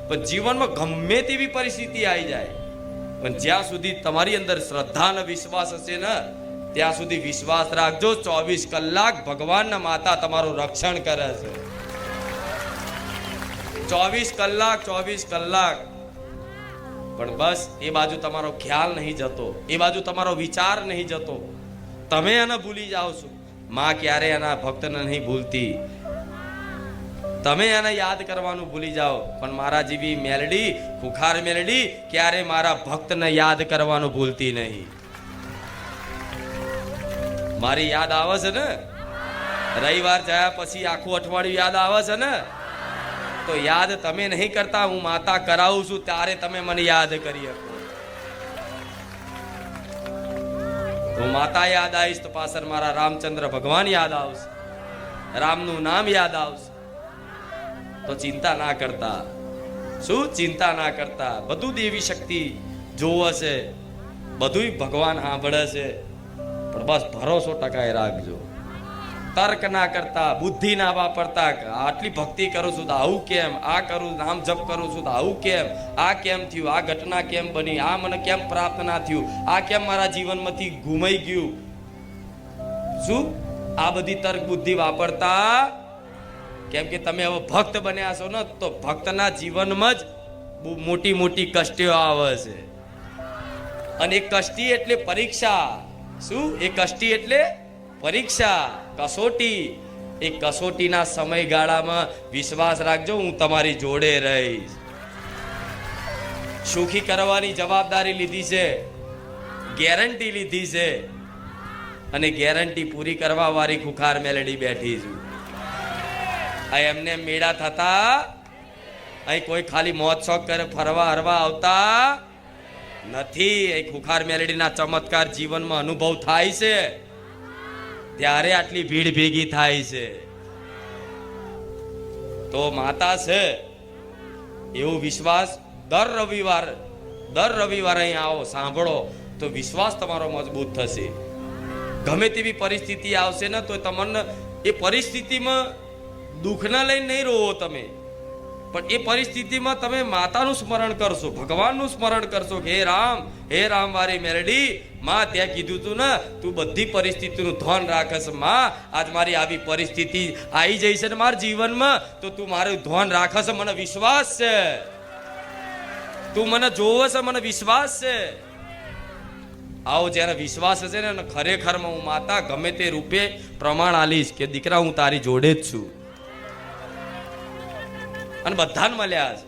પણ જીવનમાં ગમે તેવી પરિસ્થિતિ આવી જાય, પણ જ્યાં સુધી તમારી અંદર શ્રદ્ધા અને વિશ્વાસ હશે ને ત્યાં સુધી વિશ્વાસ રાખજો, 24 કલાક ભગવાનના માતા તમારું રક્ષણ કરે છે. 24 કલાક. પણ બસ એ બાજુ તમારો ખ્યાલ નહીં જતો, એ બાજુ તમારો વિચાર નહીં જતો, તમે એને ભૂલી જાઓ છો. માં ક્યારે એના ભક્તને નહીં ભૂલતી, તમે એને યાદ કરવાનું ભૂલી જાઓ, પણ મારા જેવી મેલડી, ખુખાર મેલડી ક્યારે મારા ભક્તને યાદ કરવાનું ભૂલતી નહીં. મારી યાદ આવે છે ને? રવિવાર જયા પછી આખું અઠવાડિયું યાદ આવે છે ને? તો યાદ તમે નહીં કરતા, હું માતા કરાવું છું ત્યારે તમે મને યાદ કરી શકો. હું માતા યાદ આવીશ તો પાછળ મારા રામચંદ્ર ભગવાન યાદ આવશે, રામનું નામ યાદ આવશે. તો ચિંતા ના કરતા. શું ચિંતા ના કરતા? બધું દેવી શક્તિ જોવે છે, બધું ભગવાન સાંભળે છે, પણ બસ ભરોસો ટકાએ રાખજો. તર્ક ના કરતા, બુદ્ધિ ના વાપરતા. આટલી ભક્તિ કરું છું તો આવું કેમ, આ કરું નામ જપ કરું છું તો આવું કેમ, આ કેમ થયું, આ ઘટના કેમ બની, આ મને કેમ પ્રાપ્ત ના થયું, આ કેમ મારા જીવનમાંથી ગુમાઈ ગયું. શું આ બધી તર્ક બુદ્ધિ વાપરતા? કેમ કે તમે હવે ભક્ત બન્યા છો ને, તો ભક્તના જીવનમાં જ બહુ મોટી મોટી કષ્ટીઓ આવે છે. અને એ કષ્ટી એટલે પરીક્ષા. શું એ કષ્ટી એટલે પરીક્ષા, કસોટી. એ કસોટીના સમયગાળામાં વિશ્વાસ રાખજો, હું તમારી જોડે રહીશ. સુખી કરવાની જવાબદારી લીધી છે, ગેરંટી લીધી છે, અને ગેરંટી પૂરી કરવા વાળી ખુખાર મેલડી બેઠી છું. આ એમને મેળા થતા અહીં કોઈ ખાલી મોજ શોખ કરે ફરવા હરવા આવતા નથી. એ ખુખાર મેલડીના ચમત્કાર જીવનમાં અનુભવ થાય છે ત્યારે આટલી ભીડ ભેગી થાય છે. તો માતા છે એવું વિશ્વાસ. દર રવિવાર અહીં આવો, સાંભળો, તો વિશ્વાસ તમારો મજબૂત થશે. ગમે તેવી પરિસ્થિતિ આવશે ને તો તમને એ પરિસ્થિતિમાં દુઃખના લઈને નહીં રોવો તમે, પણ એ પરિસ્થિતિમાં તમે માતાનું સ્મરણ કરશો, ભગવાનનું સ્મરણ કરશો કે હે રામ વારી મેલડી, માં ત્યાં કીધું તું ને તું બધી પરિસ્થિતિનું ધ્યાન રાખસ. માં આજ મારી આવી પરિસ્થિતિ આવી જઈ છે ને મારા જીવનમાં, તો તું મારું ધ્યાન રાખસ, મને વિશ્વાસ છે, તું મને જોવે છે, મને વિશ્વાસ છે. આવો જ્યારે વિશ્વાસ હશે ને, ખરેખરમાં હું માતા ગમે તે રૂપે પ્રમાણ આલીશ કે દીકરા હું તારી જોડે જ છું. અને બધાને મળ્યા છે.